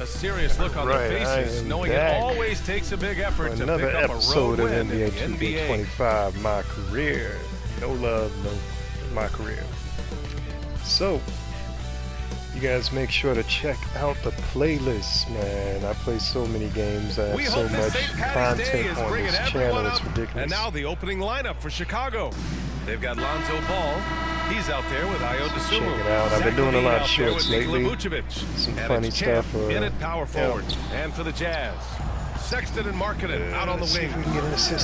A serious look on their faces, knowing it always takes a big effort to pick up a road win in the NBA. 25, my career. No love, no my career. So, you guys make sure to check out the playlist, man. I play so many games. I have so much content on this channel. It's ridiculous. And now the opening lineup for Chicago. They've got Lonzo Ball. He's out there with Ayo Dosunmu. Check it out. I've been doing a lot of shorts lately. Some funny stuff. In at power forward. And for the Jazz, Sexton and Markkanen out on the wing.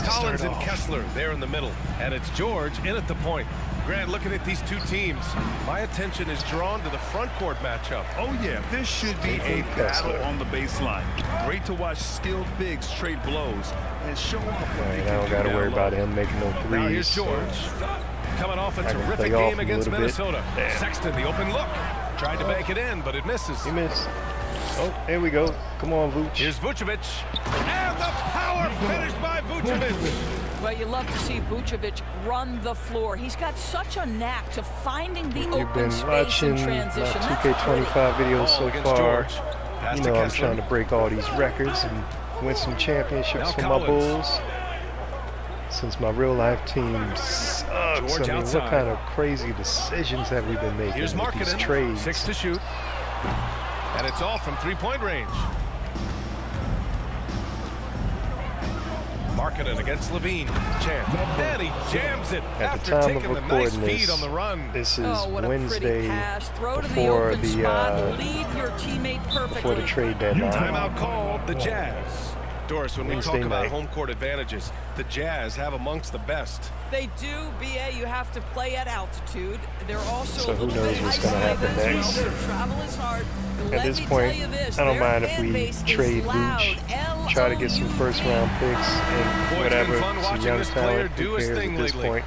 Collins and Kessler there in the middle. And it's George in at the point. Grant, looking at these two teams, my attention is drawn to the front court matchup. Oh yeah, this should be a battle on the baseline. Great to watch skilled bigs trade blows and show off. I don't got to worry about him making no threes. Now here's George. Coming off a terrific game against Minnesota. Sexton, the open look. Tried to bank it in, but it misses. He missed. Oh, there we go. Come on, Vooch. Here's Vucevic. And the power finish by Vucevic. Well, you love to see Vucevic run the floor. He's got such a knack to finding the open space in transition. My 2K25 videos so far. You know I'm trying to break all these records and win some championships for my Bulls. Since my real life team sucks, I mean, what kind of crazy decisions have we been making with these trades? 6 to shoot. And it's off from three-point range. Markkanen against Levine. Champ. And he jams it at the time of recording this is Wednesday before the trade deadline. Timeout called the Jazz. Doris, when we talk about home court advantages, the Jazz have amongst the best. They do, BA. You have to play at altitude. They're also so who knows what's going to happen next. Travel is hard. At this point, I don't mind if we trade Vooch, try to get some first-round picks and whatever, some young talent. Who cares at this point?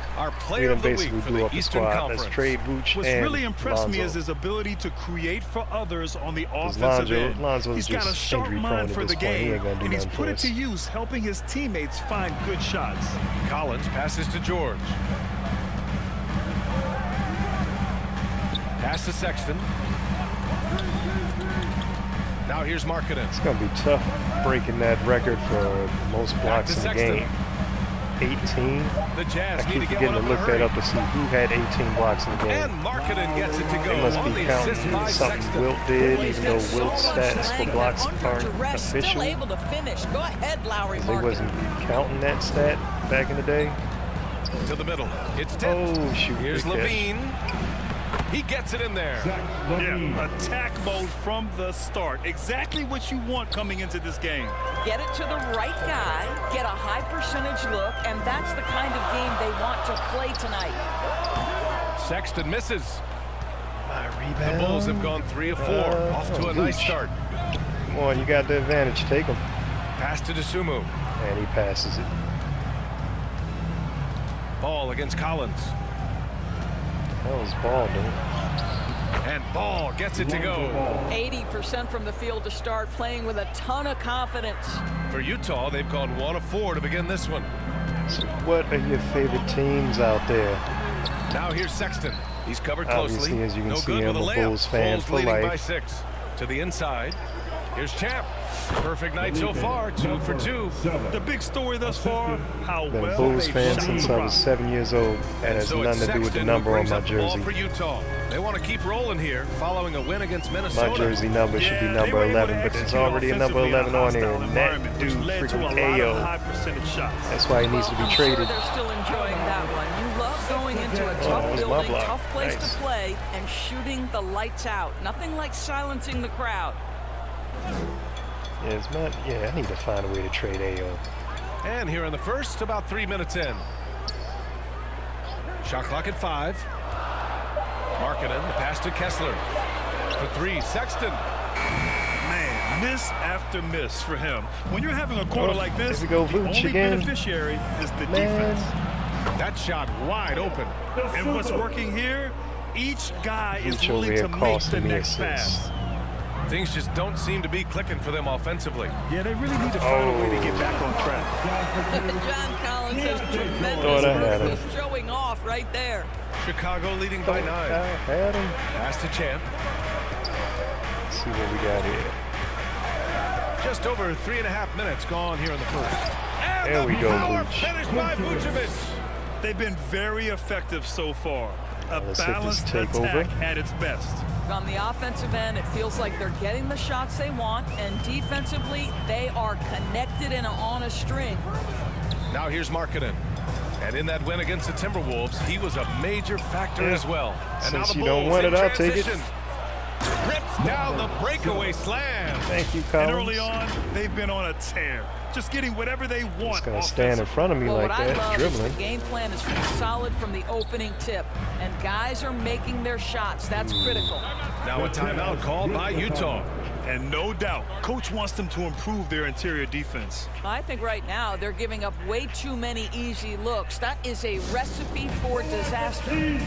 We done basically blew up the squad. Let's trade Vooch and What's really impressed me is his ability to create for others on the offensive end. Lonzo's He's got a sharp mind for the game, and he's put it to use, helping his teammates find good shots. Collins passes to George. Pass to Sexton. Now here's Markkanen. It's going to be tough breaking that record for most blocks in the game. 18. The Jazz I keep forgetting to look that up to see who had 18 blocks in the game. And Markkanen gets it to go. They must be counting something Wilt did, even though Wilt's stats for blocks aren't official. Able to finish. Go ahead, Lowry. They wasn't counting that stat back in the day. To the middle. It's tipped. Oh, shoot. Here's Levine. He gets it in there. Yeah, attack mode from the start. Exactly what you want coming into this game. Get it to the right guy, get a high percentage look, and that's the kind of game they want to play tonight. Sexton misses. My rebound. The Bulls have gone 3 of 4. Off to a nice start. Come on, you got the advantage. Take him. Pass to Dosunmu. And he passes it. Ball against Collins. That was Ball, dude. And Ball gets it to go. 80% from the field to start, playing with a ton of confidence. For Utah, they've gone 1 of 4 to begin this one. So what are your favorite teams out there? Now here's Sexton. He's covered closely. Obviously, as you can no see, good I'm with a a layup. Bulls fan for leading life. By 6. To the inside. Here's Champ. Perfect night so far, 2 for 2. The big story thus far, how Been a well Bulls they've fan shot since the I rock. was 7 years old. That has nothing to do with the number on my jersey. For Utah. They want to keep rolling here, following a win against Minnesota. My jersey number should be number 11, but there's already a number 11 on here, and that dude freaking Ayo. That's why he needs to be traded. Sure they're still enjoying that one. You love going into a tough building, tough place to play, and shooting the lights out. Nothing like silencing the crowd. Yeah, it's not, I need to find a way to trade Ayo. And here in the first, about 3 minutes in. Shot clock at 5. Markkanen, the pass to Kessler. For 3, Sexton. Man, miss after miss for him. When you're having a quarter like this, the only beneficiary is the defense. That shot wide open. And what's working here, each guy is willing to make the next pass. Things just don't seem to be clicking for them offensively. Yeah, they really need to find a way to get back on track. John Collins has tremendous purpose showing off right there. Chicago leading by 9. Pass to Champ. Let's see what we got here. Just over 3.5 minutes gone here in the first. And there we go, power Vooch. finished by Vucevic. They've been very effective so far. A Let's hit this balanced attack takeover. at its best. On the offensive end, it feels like they're getting the shots they want, and defensively, they are connected and on a string. Now here's Markkanen. And in that win against the Timberwolves, he was a major factor as well. And now Since the you don't Bulls want in it, I'll take it. transition. Rips down the breakaway slam. Thank you, And Collins. early on, they've been on a tear. Just getting whatever they want. Just gonna stand in front of me Well, like what I that, love is dribbling. the game plan has been solid from the opening tip, and guys are making their shots. That's critical. Now a timeout called by Utah. And no doubt, coach wants them to improve their interior defense. I think right now they're giving up way too many easy looks. That is a recipe for disaster.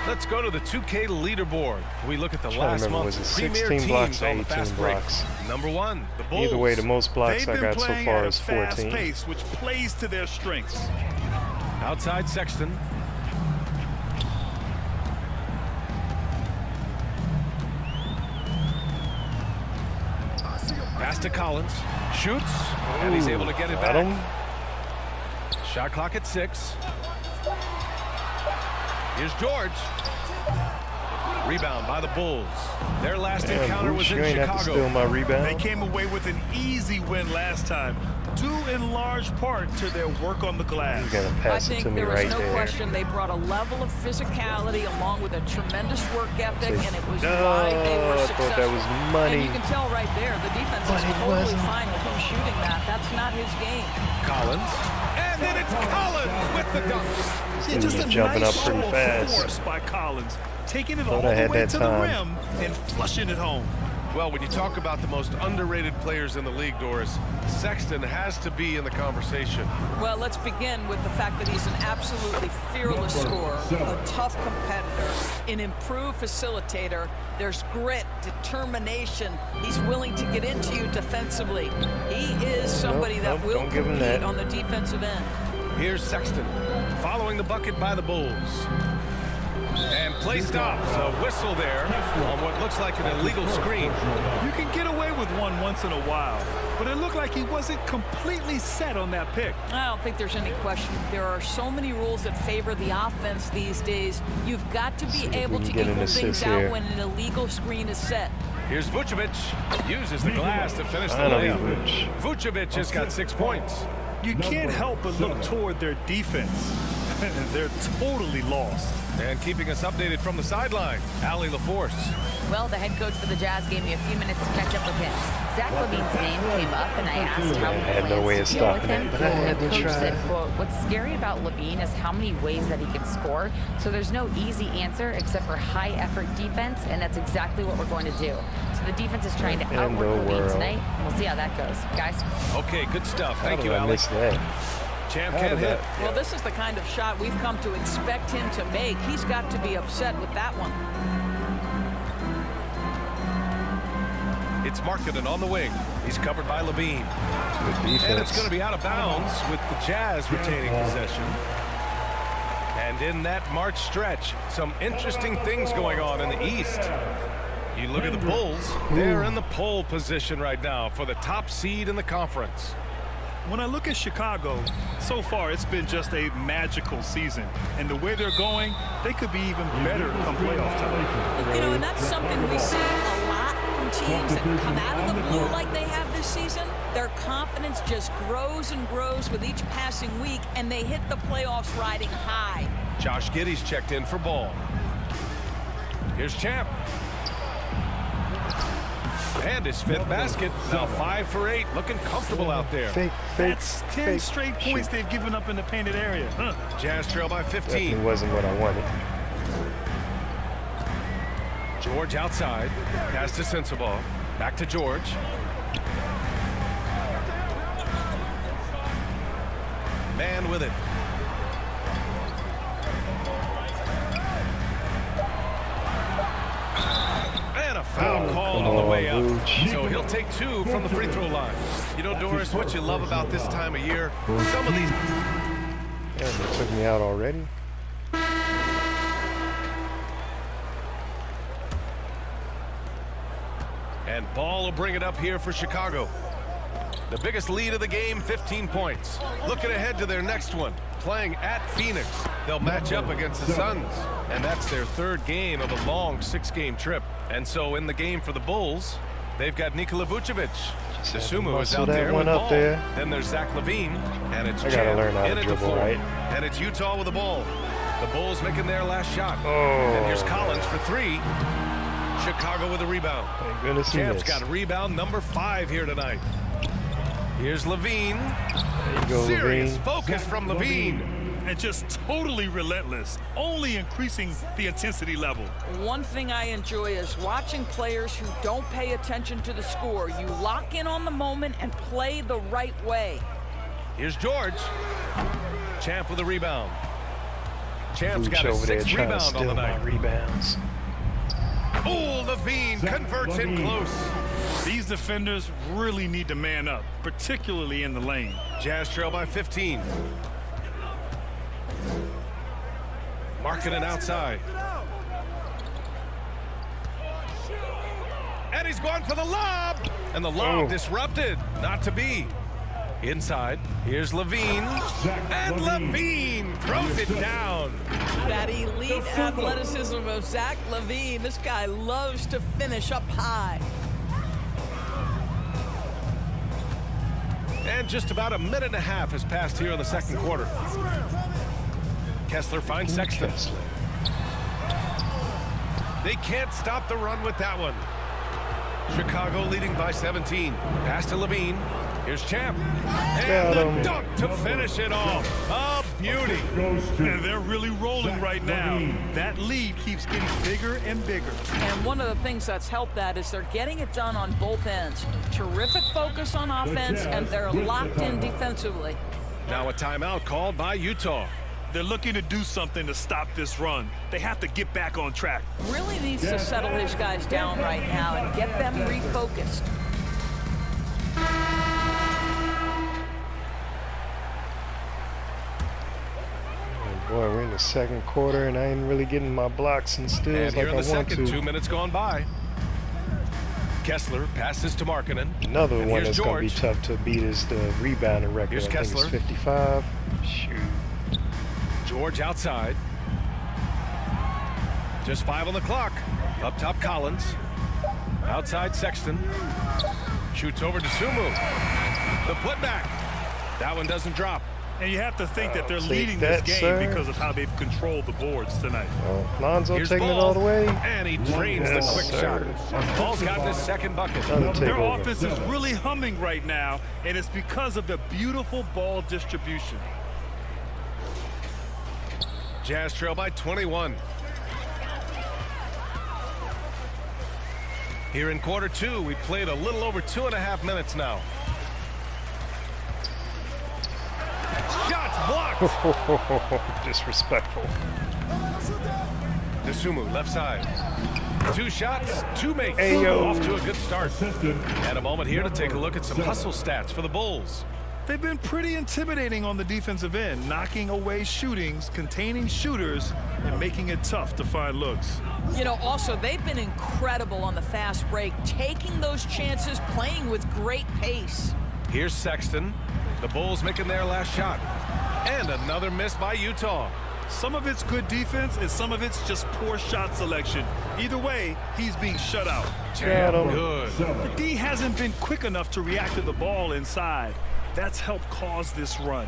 Let's go to the 2K leaderboard. We look at the Trying to last remember, month's was it premier 16 blocks teams or on the 18 fast break. blocks? Number 1, the Bulls. Either way, the most blocks They've I been got so playing far at a is fast 14. pace, which plays to their strengths. Outside Sexton. Pass to Collins. Shoots. And he's able to get it Got back. him. Shot clock at 6. Here's George. Rebound by the Bulls. Their last Damn, encounter was Vooch, in you ain't have to steal Chicago. my rebound. They came away with an easy win last time, due in large part to their work on the glass. You're gonna I pass it think to me there was right no there. question they brought a level of physicality along with a tremendous work ethic, and it was No, why they were I successful. thought that was money. And you can tell right there, the defense But is it totally wasn't. fine with him shooting that. That's not his game. Collins. And then it's Collins with the dunk. This dude was jumping up pretty show of fast. force by Collins, taking it Thought all I the had way that to the time. rim and flushing it home. Well, when you talk about the most underrated players in the league, Doris, Sexton has to be in the conversation. Well, let's begin with the fact that he's an absolutely fearless scorer, a tough competitor, an improved facilitator. There's grit, determination. He's willing to get into you defensively. He is somebody that will don't give him compete that. on the defensive end. Here's Sexton following the bucket by the Bulls. And play stops. A whistle there on what looks like an illegal screen. You can get away with one once in a while, but it looked like he wasn't completely set on that pick. I don't think there's any question. There are so many rules that favor the offense these days. You've got to See be if we able can to get an equal assist things here. out when an illegal screen is set. Here's Vucevic. Uses the glass to finish the Finally, layup. Vooch. Vucevic has got 6 points. You can't help but look toward their defense. They're totally lost. And keeping us updated from the sideline, Allie LaForce. Well, the head coach for the Jazz gave me a few minutes to catch up with him. Zach LaVine's name came up, and I asked how I he had no plans way to of deal with stopping him. it, but I had to Coach try. said, quote, "What's scary about LaVine is how many ways that he can score. So there's no easy answer except for high-effort defense, and that's exactly what we're going to do. So the defense is trying to In the outwork LaVine world. tonight. We'll see how that goes, guys." Okay, good stuff. How Thank did you, I Allie. miss that? Champ How can't did hit. that- Well, this is the kind of shot we've come to expect him to make. He's got to be upset with that one. It's Markkanen on the wing. He's covered by Levine. Good And it's defense. going to be out of bounds with the Jazz retaining possession. And in that March stretch, some interesting things going on in the East. You look at the Bulls, they're in the pole position right now for the top seed in the conference. When I look at Chicago, so far it's been just a magical season. And the way they're going, they could be even better come playoff time. You know, and that's something we see a lot from teams that come out of the blue like they have this season. Their confidence just grows and grows with each passing week, and they hit the playoffs riding high. Josh Giddey's checked in for ball. Here's Champ. And his 5th basket. Now 5 for 8. Looking comfortable out there. Fake, That's 10 fake straight points shoot. they've given up in the painted area. Huh. Jazz trail by 15. Definitely wasn't what I wanted. George outside. Pass to Sensabaugh. Back to George. Man with it. And a foul called on the way up. Vooch. So he'll take 2 from the free throw line. You know, Doris, what you love about this time of year, some of these... Yeah, they took me out already. And Ball will bring it up here for Chicago. The biggest lead of the game, 15 points. Looking ahead to their next one, playing at Phoenix. They'll match up against the Suns, and that's their third game of a long 6-game trip. And so in the game for the Bulls, they've got Nikola Vucevic. Dosunmu is out there with Ball. Then there's Zach LaVine, and it's Champ in at the floor. And it's Utah with the ball. The Bulls making their last shot. And here's Collins for 3. Chicago with a rebound. Thank goodness Champ's got rebound number 5 here tonight. Here's LaVine. There you go, Serious LaVine. focus from LaVine. And just totally relentless, only increasing the intensity level. One thing I enjoy is watching players who don't pay attention to the score. You lock in on the moment and play the right way. Here's George. Champ with a rebound. Champ's got over his there 6th trying to rebound steal on the my night. rebounds. Oh, LaVine converts him close. These defenders really need to man up, particularly in the lane. Jazz trail by 15. Marking it outside. And he's going for the lob. And the lob disrupted. Not to be. Inside. Here's LaVine. And LaVine throws it down. That elite athleticism of Zach LaVine. This guy loves to finish up high. And just about a minute and a half has passed here in the second quarter. Kessler finds Sexton. They can't stop the run with that one. Chicago leading by 17. Pass to LaVine. Here's Champ. And the dunk to finish it off. A beauty. And they're really rolling right now. That lead keeps getting bigger and bigger. And one of the things that's helped that is they're getting it done on both ends. Terrific focus on offense, and they're locked in defensively. Now a timeout called by Utah. They're looking to do something to stop this run. They have to get back on track. Really needs to settle his guys down right now and get them refocused. Boy, we're in the second quarter, and I ain't really getting my blocks and steals And here like in I the want second, to. 2 minutes gone by. Kessler passes to Markkanen. Another And one here's that's going to be George. tough to beat is the rebounding record. Here's I think Kessler. it's 55. Shoot. George outside. Just 5 on the clock. Up top, Collins. Outside, Sexton. Shoots over to Sumu. The putback. That one doesn't drop. And you have to think that they're Take leading that, this game sir. because of how they've controlled the boards tonight. Lonzo Here's taking Ball. it all the way. And he drains Yes, the quick sir. shot. Ball's gotten his second bucket. Another Their takeover. offense is really humming right now, and it's because of the beautiful ball distribution. Jazz trail by 21. Here in quarter 2, we played a little over 2.5 minutes now. Shots blocked. Disrespectful. Dosunmu left side. 2 shots, 2 makes. Ayo. Off to a good start. And a moment here to take a look at some hustle stats for the Bulls. They've been pretty intimidating on the defensive end, knocking away shootings, containing shooters, and making it tough to find looks. You know, also, they've been incredible on the fast break, taking those chances, playing with great pace. Here's Sexton. The Bulls making their last shot. And another miss by Utah. Some of it's good defense, and some of it's just poor shot selection. Either way, he's being shut out. Got him. Good. The D hasn't been quick enough to react to the ball inside. That's helped cause this run.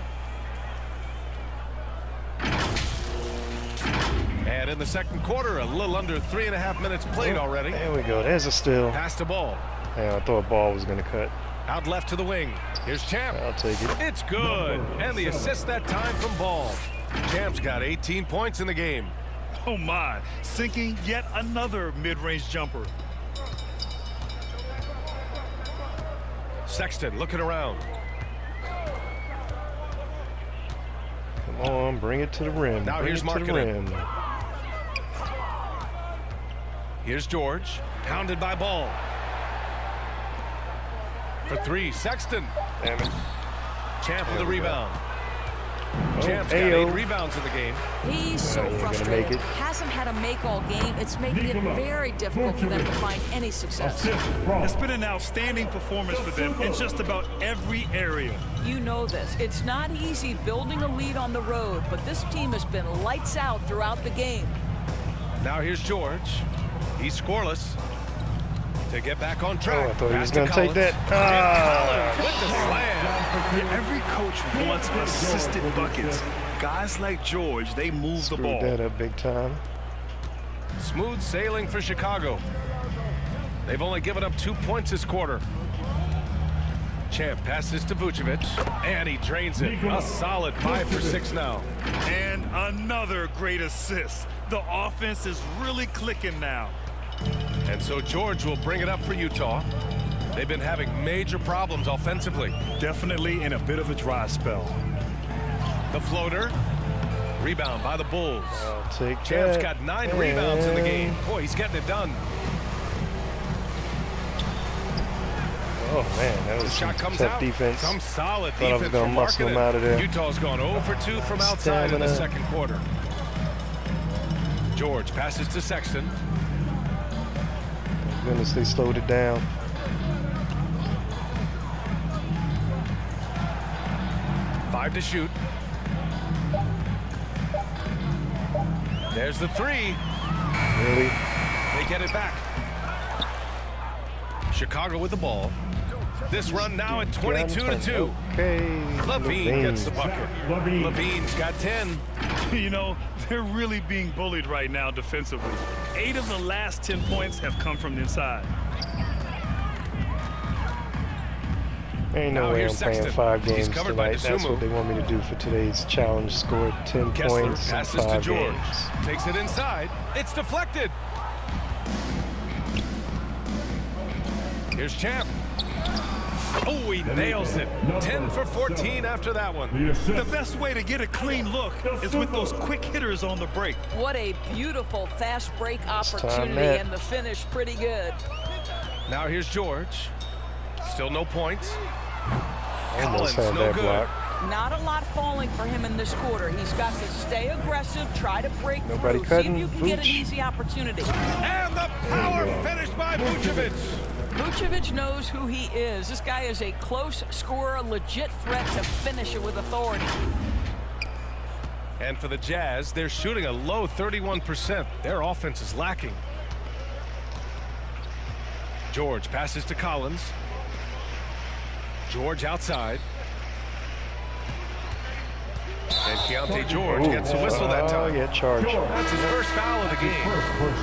And in the second quarter, a little under 3.5 minutes played already. There we go. There's a steal. Pass the ball. Yeah, I thought a ball was going to cut. Out left to the wing. Here's Champ. I'll take it. It's good. And the assist that time from Ball. Champ's got 18 points in the game. Oh my, sinking yet another mid-range jumper. Sexton looking around. Come on, bring it to the rim. Now bring here's it to the Markkanen. rim. Here's George. Pounded by Ball. For 3, Sexton. Damn it. Champ with the rebound. Champ's got 8 rebounds in the game. He's so frustrated. Hasn't had a make all game. It's making it very difficult for them to find any success. It's been an outstanding performance for them in just about every area. You know this. It's not easy building a lead on the road, but this team has been lights out throughout the game. Now here's George. He's scoreless. To get back on track. Oh, I thought he was going to take that. Collins with the slam. Every coach wants assisted buckets. Guys like George, they move the ball. Screwed that up big time. Smooth sailing for Chicago. They've only given up 2 points this quarter. Champ passes to Vucevic, and he drains it. A solid 5 for 6 now. And another great assist. The offense is really clicking now. And so George will bring it up for Utah. They've been having major problems offensively. Definitely in a bit of a dry spell. The floater. Rebound by the Bulls. I'll take Champ's that. got 9 rebounds in the game. Boy, he's getting it done. Oh, man, that was The shot comes tough out. defense. Some solid Thought I was defense gonna from muscle him out of there. Utah's gone 0 for 2 from outside in the second quarter. George passes to Sexton. Thank goodness they slowed it down. Five to shoot. There's the 3. Really? They get it back. Chicago with the ball. This run now at 22-2. Okay. Levine gets the bucket. Levine's got 10. You know, they're really being bullied right now defensively. 8 of the last 10 points have come from inside. Ain't no way I'm playing 5 games covered by tonight. That's what they want me to do for today's challenge. Score 10 Kessler points in passes 5 to George. games. Takes it inside. It's deflected. Here's Champ. Oh, he nails it. 10 for 14 after that one. The best way to get a clean look is with those quick hitters on the break. What a beautiful fast break opportunity, that. and the finish pretty good. Now here's George. Still no points. Almost Collins, had no that good. block. Not a lot falling for him in this quarter. He's got to stay aggressive, try to break Nobody through, see cutting. if you can get an Vooch. easy opportunity. And the power finish by Vucevic. Vucevic knows who he is. This guy is a close scorer, a legit threat to finish it with authority. And for the Jazz, they're shooting a low 31%. Their offense is lacking. George passes to Collins. George outside. And Keontae George gets a whistle that time. Yeah, charge. That's his first foul of the game.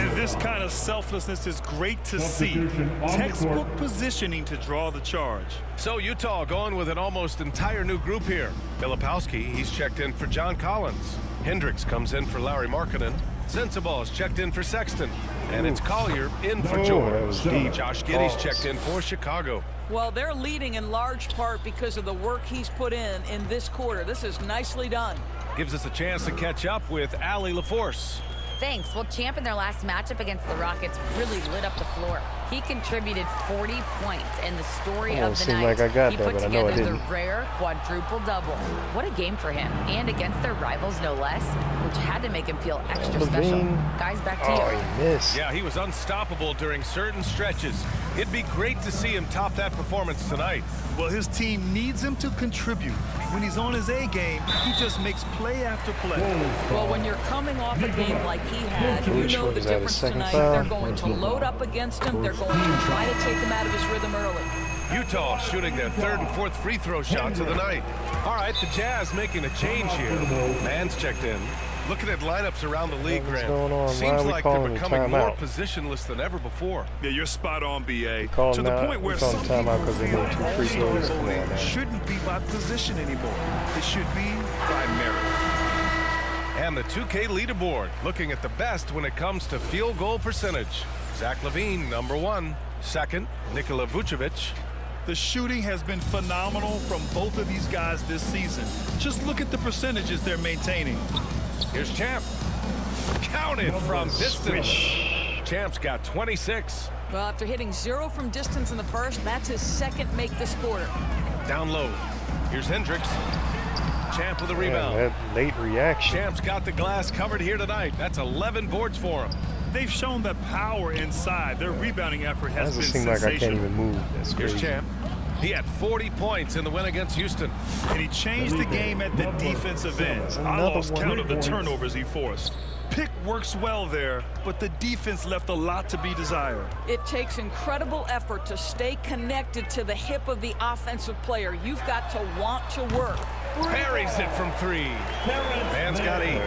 And this kind of selflessness is great to see. Textbook positioning to draw the charge. So Utah going with an almost entire new group here. Filipowski, he's checked in for John Collins. Hendricks comes in for Larry Markkinen. Sensabaugh is checked in for Sexton. And it's Collier in for George. That was deep. Josh Giddey's checked in for Chicago. Well, they're leading in large part because of the work he's put in this quarter. This is nicely done. Gives us a chance to catch up with Allie LaForce. Thanks. Well, Champ in their last matchup against the Rockets really lit up the floor. He contributed 40 points, and the story of the seemed night, like I got he that, put but I know I together the didn't. rare quadruple-double. What a game for him, and against their rivals, no less, which had to make him feel extra special. Levine. Guys, back to Oh, you. he missed. Yeah, he was unstoppable during certain stretches. It'd be great to see him top that performance tonight. Well, his team needs him to contribute. When he's on his A game, he just makes play after play. Well, when you're coming off a game like he had, you Vooch, know what the is that, his difference second tonight. foul? They're going to load up against him. They're going to try to take him out of his rhythm early. Utah shooting their 3rd and 4th free throw shots of the night. All right, the Jazz making a change here. Man's checked in. Looking at lineups around the league, What's Grant, going on? Why seems are we like they're calling a becoming more timeout? positionless than ever before. Yeah, you're spot on, B.A. Calling To the out- point where we some calling timeout people 'cause they feel made 2 free all-star throws. Come on, voting man. shouldn't be by position anymore. It should be by merit. And the 2K leaderboard, looking at the best when it comes to field goal percentage. Zach LaVine, number 1. Second, Nikola Vucevic. The shooting has been phenomenal from both of these guys this season. Just look at the percentages they're maintaining. Here's Champ. Counted from distance. Champ's got 26. Well, after hitting 0 from distance in the first, that's his second make this quarter. Down low. Here's Hendricks. Champ with a rebound. Man, that late reaction. Champ's got the glass covered here tonight. That's 11 boards for him. They've shown the power inside. Their rebounding effort has been sensational. Doesn't seem like I can't even move. That's crazy. Here's Champ. He had 40 points in the win against Houston. And he changed the game at the defensive end. I lost count of the turnovers he forced. Pick works well there, but the defense left a lot to be desired. It takes incredible effort to stay connected to the hip of the offensive player. You've got to want to work. Parries it from 3. Man's got 8.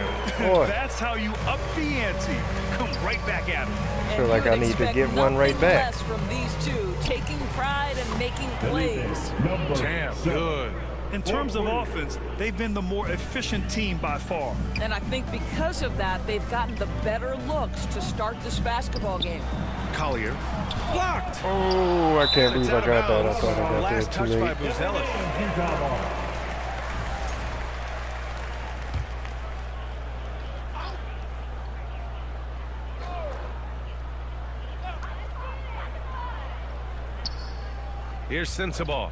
That's how you up the ante. Come right back at him. I feel like I need to get one right back. From these two, taking pride and making plays. Champ, good. In terms of offense, they've been the more efficient team by far. And I think because of that, they've gotten the better looks to start this basketball game. Collier. Blocked. Oh, I can't believe I got that. I thought I got Last that too touch late. by Buzelis. Here's Sensabaugh.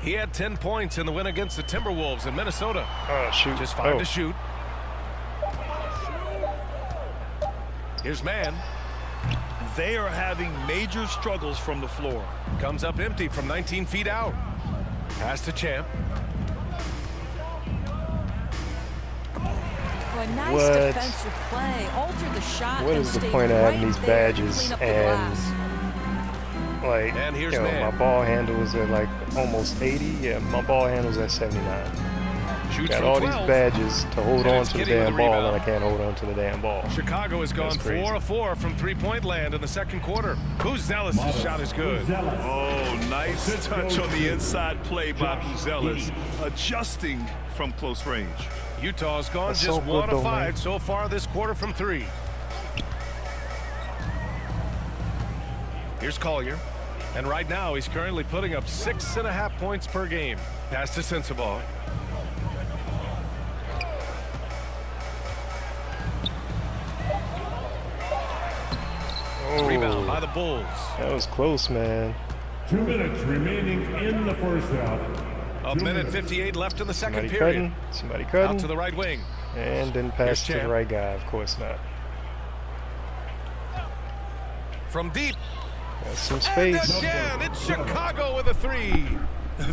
He had 10 points in the win against the Timberwolves in Minnesota. Oh, shoot. Just 5 to shoot. Here's Mann. They are having major struggles from the floor. Comes up empty from 19 feet out. Pass to Champ. A nice defensive play. Alter the shot. What is the point of having these badges like, and here's my ball handle is at like almost 80. Yeah, my ball handle's at 79. Shoots got all 12. these badges to hold on to the damn ball, and I can't hold on to the damn ball. Chicago has gone 4 of 4 from three-point land in the second quarter. Buzelis' shot is good. Oh, nice touch on the inside play by Buzelis, adjusting from close range. Utah's gone just 1 of 5 so far this quarter from 3. Here's Collier. And right now, he's currently putting up 6.5 points per game. Pass to Sensabaugh. Rebound by the Bulls. That was close, man. 2 minutes remaining in the first half. A minute 58 left in the second period. Somebody cutting. Out to the right wing. And didn't pass to the right guy, of course not. From deep. That's some space. And again, it's Chicago with a 3.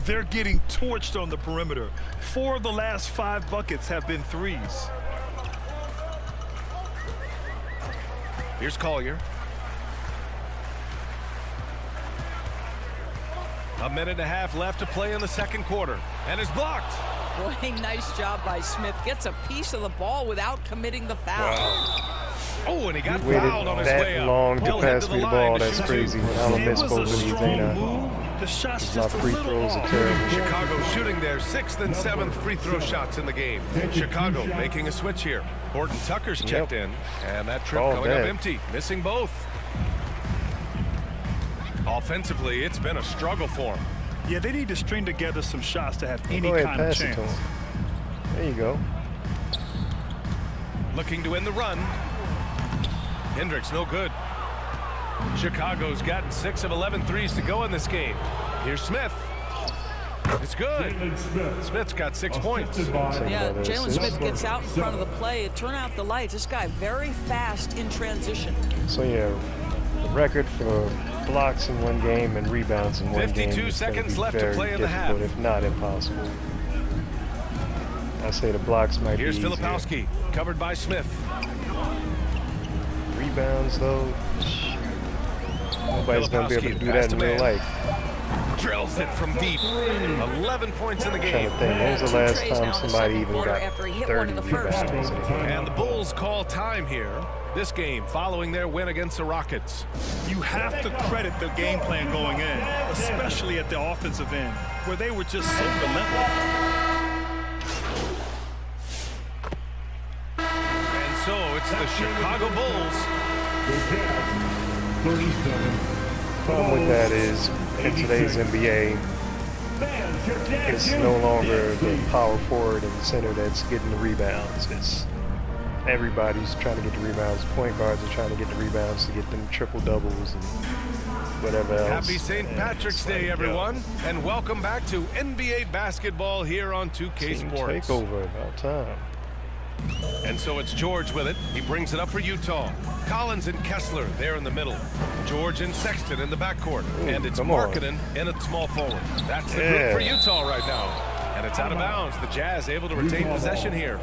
They're getting torched on the perimeter. 4 of the last 5 buckets have been threes. Here's Collier. A minute and a half left to play in the second quarter. And is blocked. Boy, nice job by Smith. Gets a piece of the ball without committing the foul. Wow. Oh, and he got Waited fouled on his way that up. long to He'll pass head me the ball. That's crazy. I'll miss both of these, ain't I? The shot's My just a free little throws are off. terrible. Chicago shooting their 6th and 7th free throw shots in the game. Chicago making a switch here. Horton Tucker's checked in, and that trip coming up empty, missing both. Offensively, it's been a struggle for him. Yeah, they need to string together some shots to have any Go ahead, kind of pass it to chance. him. There you go. Looking to end the run. Hendricks, no good. Chicago's gotten 6 of 11 threes to go in this game. Here's Smith. It's good. Smith's got 6 points. Yeah, Jalen Smith gets out in front of the play. Turn out the lights. This guy very fast in transition. So yeah, the record for blocks in one game and rebounds in one game. 52 seconds left to play in the half. If not impossible. I say the blocks might Here's be easier. Filipowski, covered by Smith. Rebounds though, nobody's gonna be able to do that in real life. Drills it from deep. 11 points in the I'm game. trying to think, when was the last time somebody even got after he hit 30 one in the first. rebounds? And the Bulls call time here. This game following their win against the Rockets. You have to credit the game plan going in, especially at the offensive end, where they were just so relentless. And so it's the Chicago Bulls. The problem with that is, in today's NBA, it's no longer the power forward and center that's getting the rebounds. It's everybody's trying to get the rebounds. Point guards are trying to get the rebounds to get them triple doubles and whatever else. Happy St. Patrick's Day, everyone, and welcome back to NBA basketball here on 2K Team Sports. takeover, about time. And so it's George with it. He brings it up for Utah. Collins and Kessler there in the middle. George and Sexton in the backcourt. Ooh, and it's Markkanen in at small forward. That's the group for Utah right now. And it's out of bounds. The Jazz able to retain possession here.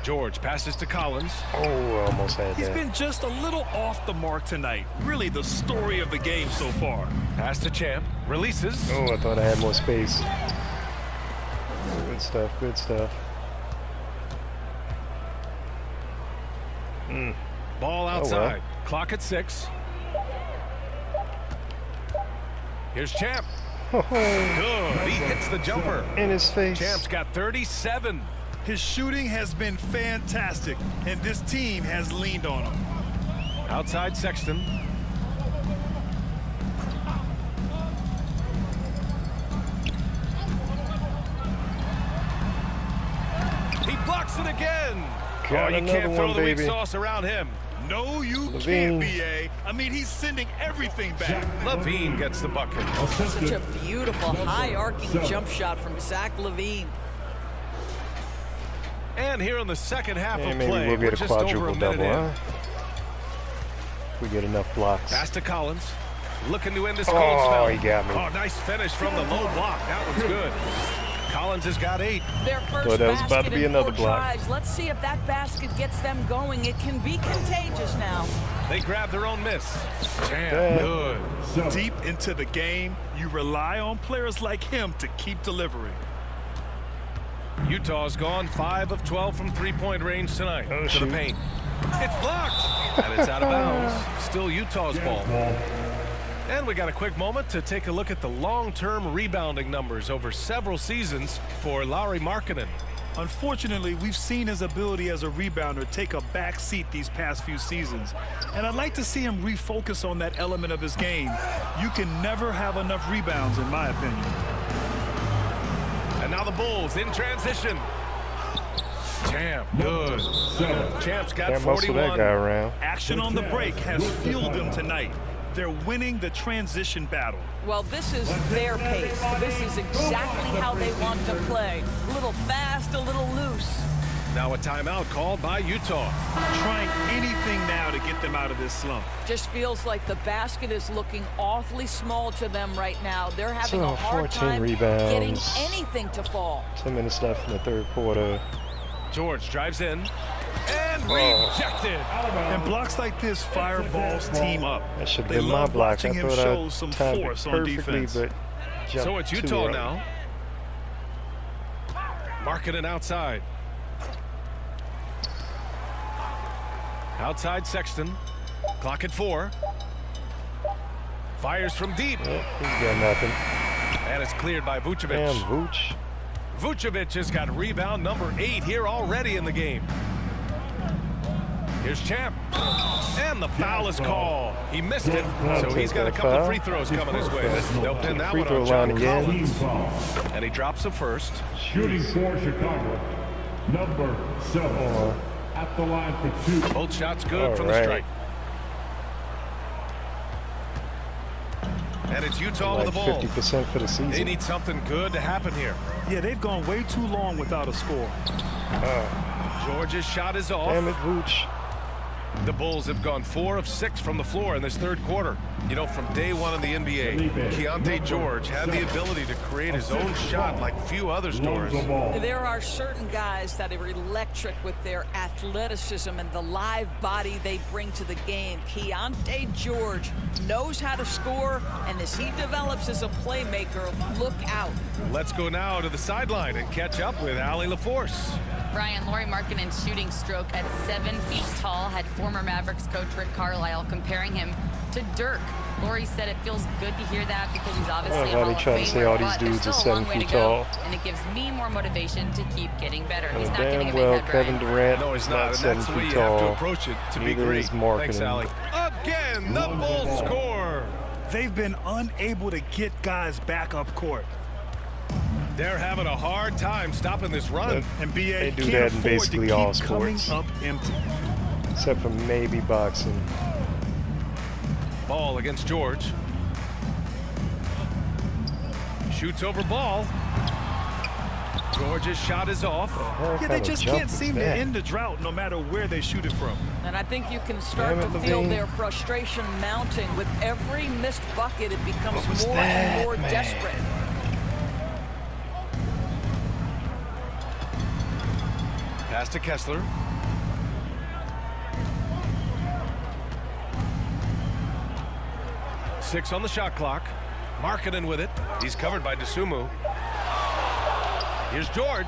George passes to Collins. Oh, almost had He's that. been just a little off the mark tonight. Really the story of the game so far. Pass to Champ. Releases. Oh, I thought I had more space. Good stuff, good stuff. Ball outside. well. Clock at 6. Here's Champ. Good. He hits the jumper. In his face. Champ's got 37. His shooting has been fantastic, and this team has leaned on him. Outside Sexton. He blocks it again. Got you another can't throw one, the weak baby. sauce around him. No, you Levine. can't, B.A. I mean, he's sending everything back. Levine gets the bucket. Such a beautiful, high-arcing jump shot from Zach Levine. And here in the second half And of maybe play, we'll we're get a just over a quadruple minute double, in. huh? If we get enough blocks. Pass to Collins. Looking to end this cold Oh, spell. he got me. Oh, nice finish from the low block. That one's good. Collins has got 8. Their first Thought that was basket about to be in another 4 block. drives. Let's see if that basket gets them going. It can be contagious now. They grab their own miss. Damn, Okay. good. Deep into the game, you rely on players like him to keep delivering. Utah's gone 5 of 12 from three-point range tonight. Oh, to shoot. the paint. It's blocked. And it's out of bounds. Still Utah's ball. And we got a quick moment to take a look at the long-term rebounding numbers over several seasons for Lauri Markkanen. Unfortunately, we've seen his ability as a rebounder take a back seat these past few seasons. And I'd like to see him refocus on that element of his game. You can never have enough rebounds, in my opinion. And now the Bulls in transition. Champ, good. Champ's got Can't muscle that 41. guy around. Action on the break has fueled them tonight. They're winning the transition battle. Well, this is their pace. This is exactly how they want to play. A little fast, a little loose. Now a timeout called by Utah. Trying anything now to get them out of this slump. Just feels like the basket is looking awfully small to them right now. They're having So, a hard 14 time rebounds. getting anything to fall. 10 minutes left in the third quarter. George drives in and rejected. And blocks like this fire Ball's team up. That should have They been my love block. I watching him thought show I some timed it force on perfectly, defense. but jumped So it's too Utah early. now. Markkanen outside. Outside Sexton. Clock at 4. Fires from deep. Yep, he's got nothing. And it's cleared by Vucevic. Damn, Vooch. Vucevic has got rebound number 8 here already in the game. Here's Champ. And the foul is called. He missed it, so he's got a couple Foul. free throws coming his way. They'll pin that Free one throw on John line again. Collins. Foul. And he drops the first. Shooting for Chicago, number 7. At the line for 2. Both shots good All from the right. strike. And it's Utah Like with the ball. 50% for the season. They need something good to happen here. Yeah, they've gone way too long without a score. George's shot is off. Damn it, Vooch. The Bulls have gone 4 of 6 from the floor in this third quarter. You know, from day one in the NBA, Keontae George had the ability to create his own shot like few others, Doris. There are certain guys that are electric with their athleticism and the live body they bring to the game. Keontae George knows how to score, and as he develops as a playmaker, look out. Let's go now to the sideline and catch up with Allie LaForce. Brian, Lauri Markkanen's shooting stroke at 7 feet tall had former Mavericks coach Rick Carlisle comparing him to Dirk. Lauri said it feels good to hear that because he's obviously a Why Hall they of try to say Famer, all these but there's dudes are still a long 7 way to feet go, tall? and it gives me more motivation to keep getting better. He's not getting a Damn big well, head, Kevin Brian. Durant No, he's not, and 7 that's the way feet you have to tall. approach it to be Neither great. is Markkanen. Thanks, Allie. Again, the Bulls score. They've been unable to get guys back up court. They're having a hard time stopping this run. And BA They do can't that in afford basically to keep all coming sports. up empty. Except for maybe boxing. Ball against George. Shoots over ball. George's shot is off. Yeah, they just can't seem to end the drought no matter where they shoot it from. And I think you can start to feel their frustration mounting. With every missed bucket, it becomes more and more desperate. Pass to Kessler. Six on the shot clock. Markkanen with it. He's covered by Dosunmu. Here's George.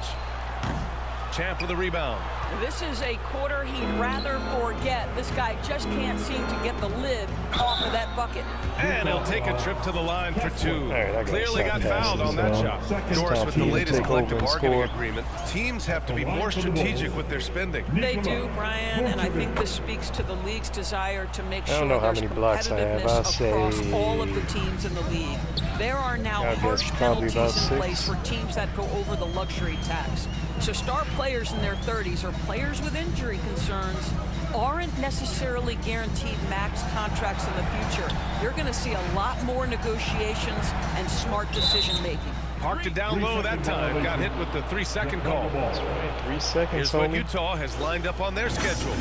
Champ with a rebound. This is a quarter he'd rather forget. This guy just can't seem to get the lid off of that bucket. And he'll take a trip to the line for two. Right, Clearly got fouled on that shot. Doris, with the latest collective bargaining agreement, teams have to be more strategic with their spending. They do, Brian, and I think this speaks to the league's desire to make sure there's competitiveness across all of the teams in the league. There are now harsh penalties in place for teams that go over the luxury tax. So star players in their 30s or players with injury concerns aren't necessarily guaranteed max contracts in the future. You're going to see a lot more negotiations and smart decision making. Parked it down low that time. Got hit with the 3-second call. That's right, 3 seconds. Here's what Utah has lined up on their schedule.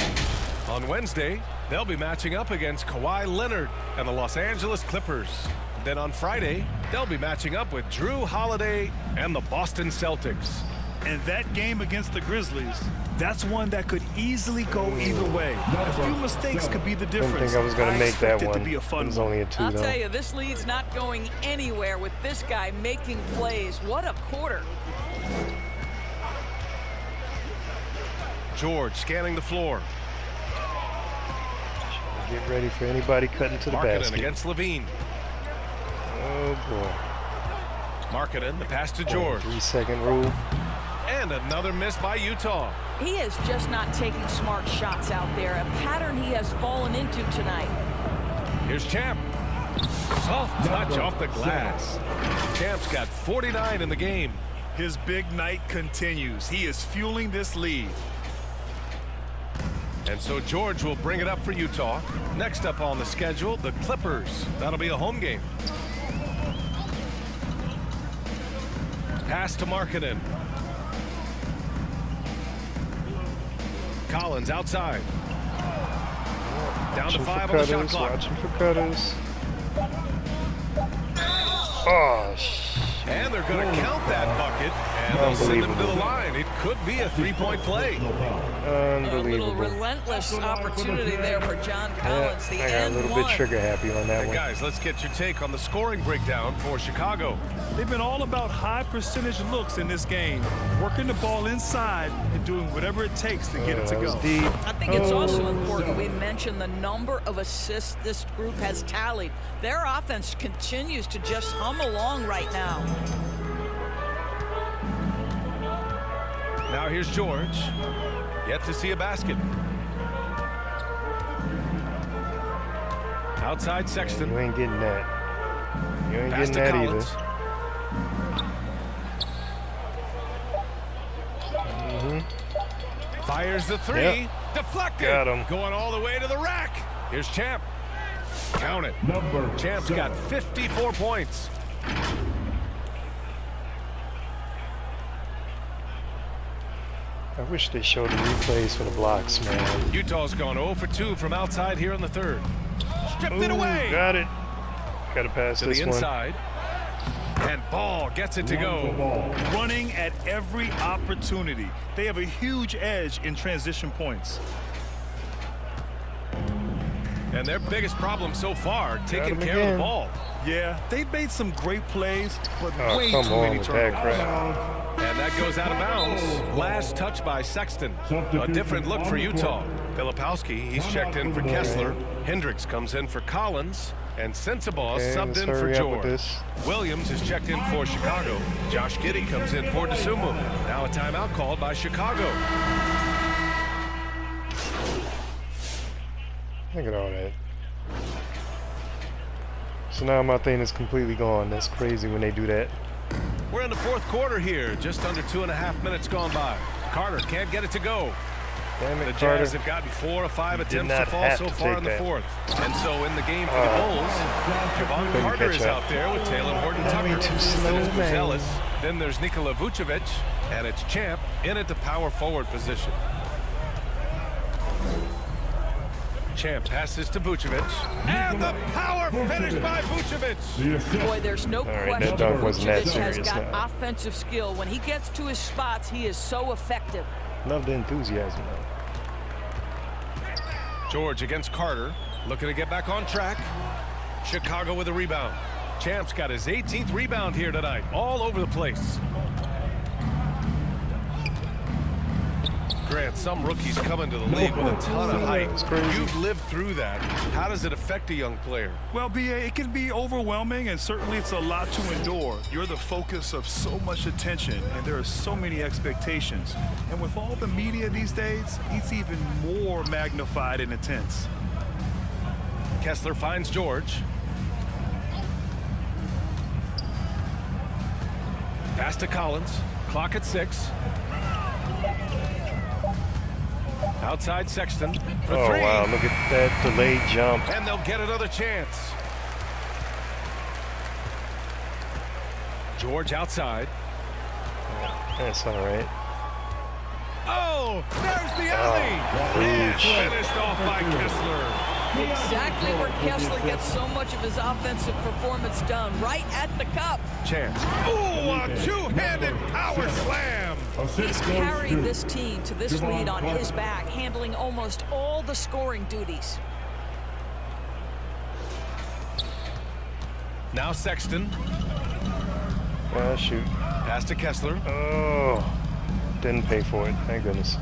On Wednesday, they'll be matching up against Kawhi Leonard and the Los Angeles Clippers. Then on Friday, they'll be matching up with Drew Holiday and the Boston Celtics. And that game against the Grizzlies, that's one that could easily go either way. A few mistakes could be the difference. I didn't think I was going to make that one. To be a fun it was only a 2, I'll though. tell you, this lead's not going anywhere with this guy making plays. What a quarter. George scanning the floor. Get ready for anybody cutting to the basket. Against Levine. Oh, boy. Markkanen, the pass to George. 3-second rule. And another miss by Utah. He is just not taking smart shots out there, a pattern he has fallen into tonight. Here's Champ. Soft touch off the glass. Champ's got 49 in the game. His big night continues. He is fueling this lead. And so George will bring it up for Utah. Next up on the schedule, the Clippers. That'll be a home game. Pass to Markkanen. Collins outside. Down to 5 on the shot clock. Watching for cutters. Oh, and they're going to count that bucket, and they'll send him to the line. It could be a 3-point play. Unbelievable. A little relentless opportunity there for John Collins. I got a little bit trigger happy on that one. Guys, let's get your take on the scoring breakdown for Chicago. They've been all about high percentage looks in this game, working the ball inside and doing whatever it takes to get it to go. I think it's also important we mention the number of assists this group has tallied. Their offense continues to just hum along right now. Now here's George. Yet to see a basket. Outside Sexton. You ain't getting that. You ain't Pass getting that Collins. either. Fires the 3. Yep. Deflected. Got him. Going all the way to the rack. Here's Champ. Count it. Champ's got 54 points. I wish they showed the replays for the blocks, man. Utah's gone 0 for 2 from outside here in the third. Stripped it away. Got it. Got to pass to this the inside. And Ball gets it to go. Running at every opportunity. They have a huge edge in transition points. And their biggest problem so far, taking care of the ball. Yeah, they've made some great plays, but way too many turnovers. And that goes out of bounds. Last touch by Sexton. A different look for Utah. Filipowski, he's checked in for Kessler. Hendricks comes in for Collins. And Sensabaugh subbed in for George. Williams is checked in for Chicago. Josh Giddey comes in for Dosunmu. Now a timeout called by Chicago. Look at all that. So now my thing is completely gone. That's crazy when they do that. We're in the fourth quarter here. Just under 2.5 minutes gone by. Carter can't get it to go. Damn it, The Carter. Jazz have gotten 4 or 5 attempts to not fall have so to far take in the that. fourth. And so in the game for the Bulls, Javon Couldn't Carter catch is up. out there with Taylor Horton-Tucker. Too Then slow, it's man. Buzelis. Then there's Nikola Vucevic. And it's Champ in at the power forward position. Champ passes to Vucevic. And the power finish by Vucevic. Boy, there's no right, question that dunk wasn't that Vucevic has serious got now. offensive skill. When he gets to his spots, he is so effective. Love the enthusiasm, though. George against Carter, looking to get back on track. Chicago with a rebound. Champ's got his 18th rebound here tonight, all over the place. Grant, some rookies come into the league with a ton of height. You've lived through that. How does it affect a young player? Well, B.A., it can be overwhelming, and certainly it's a lot to endure. You're the focus of so much attention, and there are so many expectations. And with all the media these days, it's even more magnified and intense. Kessler finds George. Pass to Collins. Clock at 6. Outside Sexton for 3. Oh, wow. Look at that delayed jump. And they'll get another chance. George outside. That's all right. Oh, there's the alley. And finished off by Kessler. Exactly where Kessler gets so much of his offensive performance done, right at the cup. Chance. Oh, a two-handed power slam. He's carried this team to this lead on his back, handling almost all the scoring duties. Now Sexton. Oh, shoot. Pass to Kessler. Oh, didn't pay for it. Thank goodness.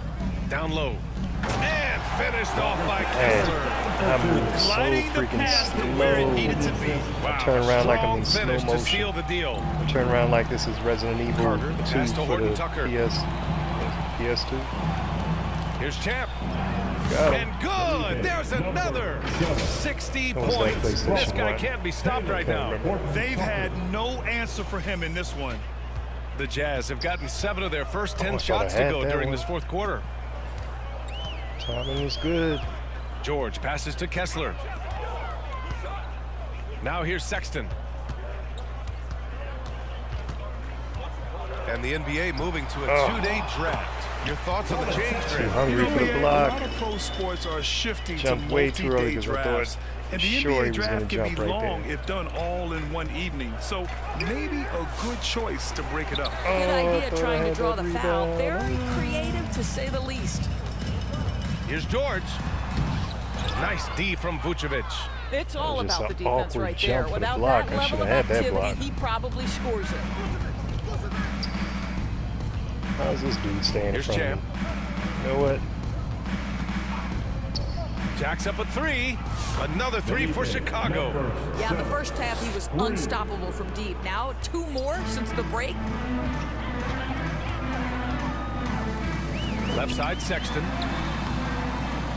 Down low. And finished off by Hey, Kessler. I'm moving so Gliding the freaking pass to where it needed to be. Wow, turn around like I'm strong in slow finish to motion. seal the deal. I turn around like this is Resident Evil Carter, 2 pass to for the Horton-Tucker. PS2. Here's Champ. Got him. And good. There's another 60 What was that points. PlayStation This guy 1? can't be stopped right now. They've had no answer for him in this one. The Jazz have gotten 7 of their first 10 I thought I shots to had go that during one. this fourth quarter. Timing was good. George passes to Kessler. Now here's Sexton. And the NBA moving to a 2-day draft. Your thoughts on the change, Too Grant? hungry for the A block. lot of pro sports are shifting Jumped to way too early multi-day 'cause I thought drafts. And the sure he NBA was gonna draft can be jump right long there. if done all in one evening. So maybe a good choice to break it up. Good I idea thought I trying to had draw that the foul. rebound. Very creative, to say the least. Here's George. Nice D from Vucevic. It's all That was just about the an defense awkward right jump there. for the Without block. that I level should of have had that activity, block. he probably scores it. How's this dude staying Here's in front Champ. of me? You know what? Jacks up a 3. Another 3 for Chicago. Yeah, the first half he was unstoppable from deep. Now 2 more since the break. Left side Sexton.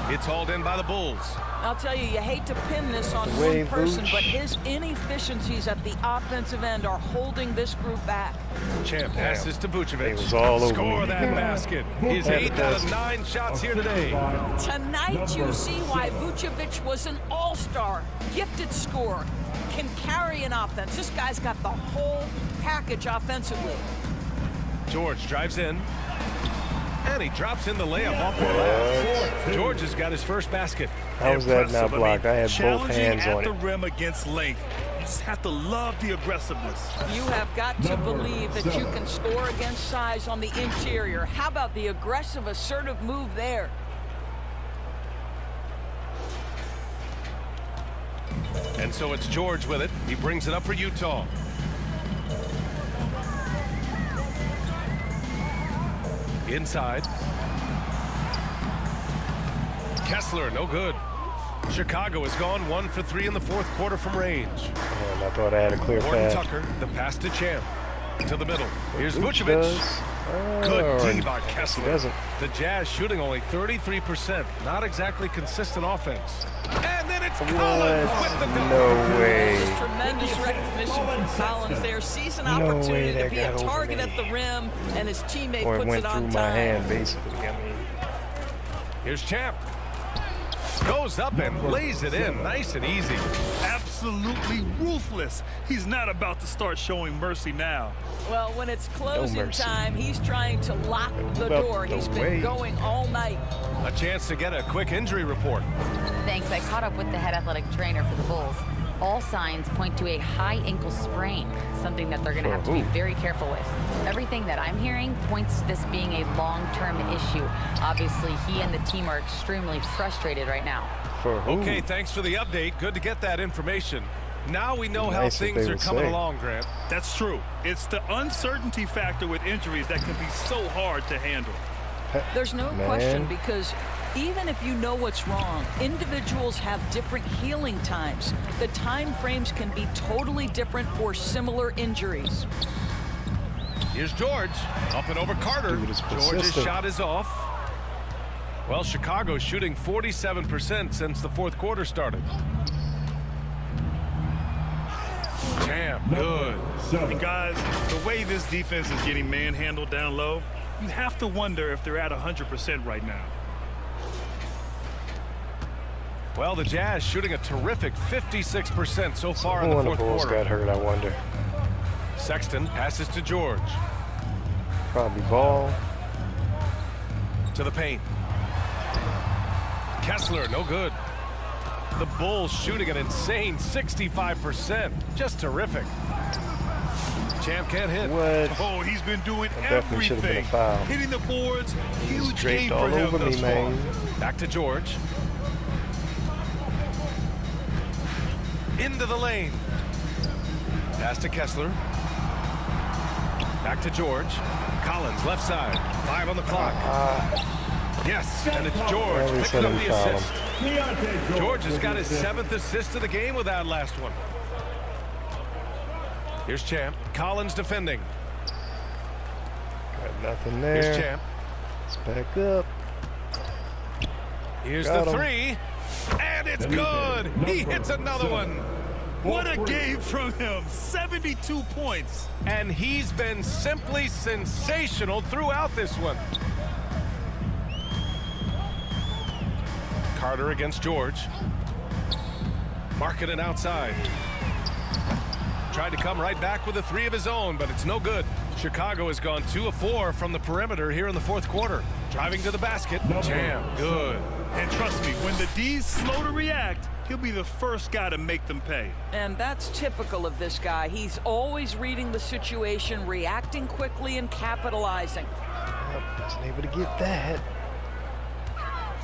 It's hauled in by the Bulls. I'll tell you, you hate to pin this on Way one person, Vooch. but his inefficiencies at the offensive end are holding this group back. Champ passes to Vucevic. It was all over Score me. that basket. His 8 out of 9 shots here today. Tonight you see why Vucevic was an all-star, gifted scorer, can carry an offense. This guy's got the whole package offensively. George drives in. And he drops in the layup off the glass. George has got his first basket. How was that not Impressive. blocked? I had both challenging hands at on the it. rim against length. You just have to love the aggressiveness. You have got to believe that you can score against size on the interior. How about the aggressive, assertive move there? And so it's George with it. He brings it up for Utah. Inside. Kessler, no good. Chicago has gone 1 for 3 in the fourth quarter from range. And I thought I had a clear pass. Horton-Tucker, the pass to Champ. To the middle. Here's Vooch Vucevic. does. Good D and by he Kessler. doesn't. The Jazz shooting only 33%. Not exactly consistent offense. And then it's It's Collins with the double. No way. Just tremendous recognition from Collins there. Sees an opportunity to be a target at the rim, and his teammate puts it on time. Or it went through my hand, basically. I mean, here's Champ. Goes up and lays it in, nice and easy. Absolutely ruthless. He's not about to start showing mercy now. Well, when it's closing time, he's trying to lock the door. He's been going all night. A chance to get a quick injury report. Thanks. I caught up with the head athletic trainer for the Bulls. All signs point to a high ankle sprain, something that they're going to have to be very careful with. Everything that I'm hearing points to this being a long-term issue. Obviously, he and the team are extremely frustrated right now. Okay, thanks for the update. Good to get that information. Now we know how things are coming along, Grant. That's true. It's the uncertainty factor with injuries that can be so hard to handle. There's no question, because even if you know what's wrong, individuals have different healing times. The time frames can be totally different for similar injuries. Here's George, up and over Carter. George's shot is off. Well, Chicago's shooting 47% since the fourth quarter started. Damn, good. And guys, the way this defense is getting manhandled down low, you have to wonder if they're at 100% right now. Well, the Jazz shooting a terrific 56% so far in the fourth quarter. Got hurt, I wonder. Sexton passes to George. Probably Ball. To the paint. Kessler, no good. The Bulls shooting an insane 65%. Just terrific. Champ can't hit. What? Oh, he's been doing Definitely should have been a foul. Hitting the boards, huge game for all him over me, man. Back to George. Into the lane. Pass to Kessler. Back to George. Collins, left side. 5 on the clock. Yes, and it's George picking up the assist. George has got his 7th assist of the game with that last one. Here's Champ. Collins defending. Got nothing there. Here's Champ. Let's back up. Here's the 3. And it's good. He hits another one. What a game from him. 72 points. And he's been simply sensational throughout this one. Carter against George. Markkanen outside. Tried to come right back with a 3 of his own, but it's no good. Chicago has gone 2 of 4 from the perimeter here in the fourth quarter. Driving to the basket. Jam. Good. And trust me, when the D's slow to react, he'll be the first guy to make them pay. And that's typical of this guy. He's always reading the situation, reacting quickly, and capitalizing. Wasn't able to get that.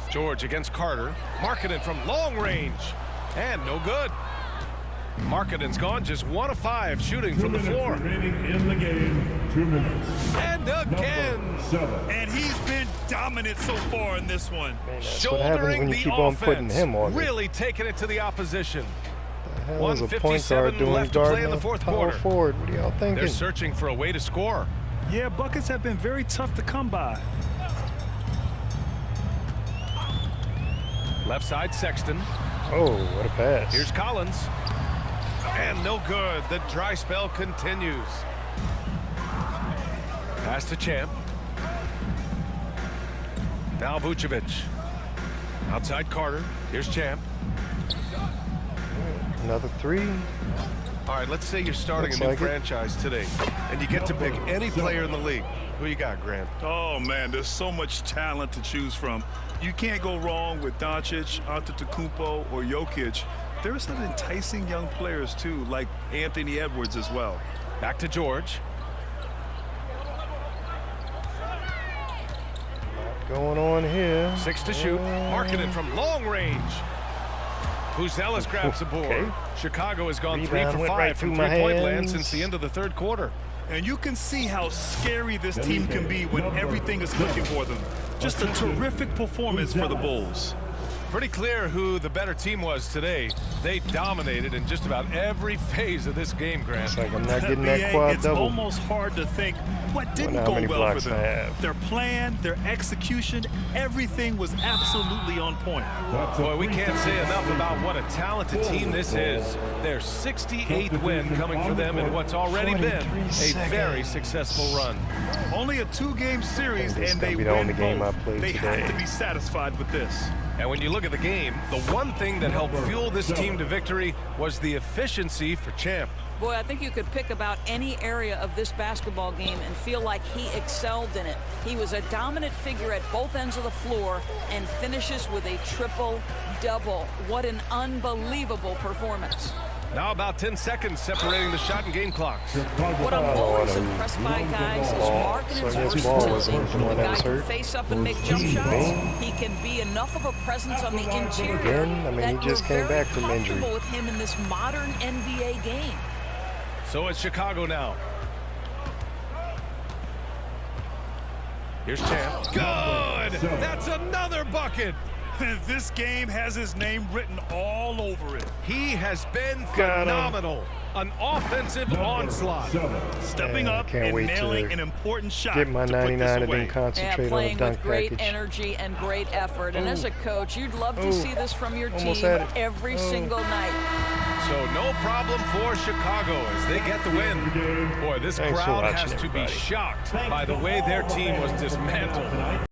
George against Carter. Markkanen from long range. And no good. Markkanen's gone just 1 of 5 shooting from the floor. Remaining in the game, 2 minutes. And again. And he's been dominant so far in this one. Man, Shouldering the keep on putting him on really taking it to the opposition. The hell is a point guard doing left to play in the fourth quarter. Forward. What are y'all thinking? They're searching for a way to score. Yeah, buckets have been very tough to come by. Left side, Sexton. Oh, what a pass. Here's Collins. And no good. The dry spell continues. Pass to Champ. Now Vucevic. Outside Carter. Here's Champ. Another 3. All right, let's say you're starting a new franchise today, and you get to pick any player in the league. Who you got, Grant? Oh, man, there's so much talent to choose from. You can't go wrong with Doncic, Antetokounmpo, or Jokic. There are some enticing young players, too, like Anthony Edwards as well. Back to George. Going on here. 6 to shoot. Markkanen from long range. Buzelis grabs the board. Okay. Chicago has gone 3 Rebound for 5 from three-point land since the end of the third quarter. And you can see how scary this team can be when everything is clicking for them. Just a terrific performance for the Bulls. Pretty clear who the better team was today. They dominated in just about every phase of this game, Grant. It's like I'm not getting that quad it's double. almost hard to think what didn't How go many well for blocks I them. have. Their plan, their execution, everything was absolutely on point. Boy, we can't say enough about what a talented team this is. Their 68th win coming for them in what's already been a very successful run. Only a 2-game series, This is and gonna they be the only win game I both. played They today. have to be satisfied with this. And when you look at the game, the one thing that helped fuel this team to victory was the efficiency for Champ. Boy, I think you could pick about any area of this basketball game and feel like he excelled in it. He was a dominant figure at both ends of the floor and finishes with a triple-double. What an unbelievable performance. Now about 10 seconds separating the shot and game clocks. What I'm always impressed by, guys, is Mark and his So I guess Ball was versatility. the one The that guy was can hurt. face up and make jump shots. He can be enough of a presence on the interior Again? I mean, he that just you're came very back from injury. comfortable with him in this modern NBA game. So it's Chicago now. Here's Champ. Good! That's another bucket! This game has his name written all over it. He has been Got him. phenomenal. An offensive onslaught. Stepping Yeah, I up can't and wait nailing to an important shot Get my to put 99 this and away. then concentrate on the Playing dunk with great package. energy and great effort. And as a coach, you'd love to see this from your team Almost had it. every single night. So no problem for Chicago as they get the win. Boy, this Thanks for crowd watching, has to be everybody. shocked by the way their team was dismantled.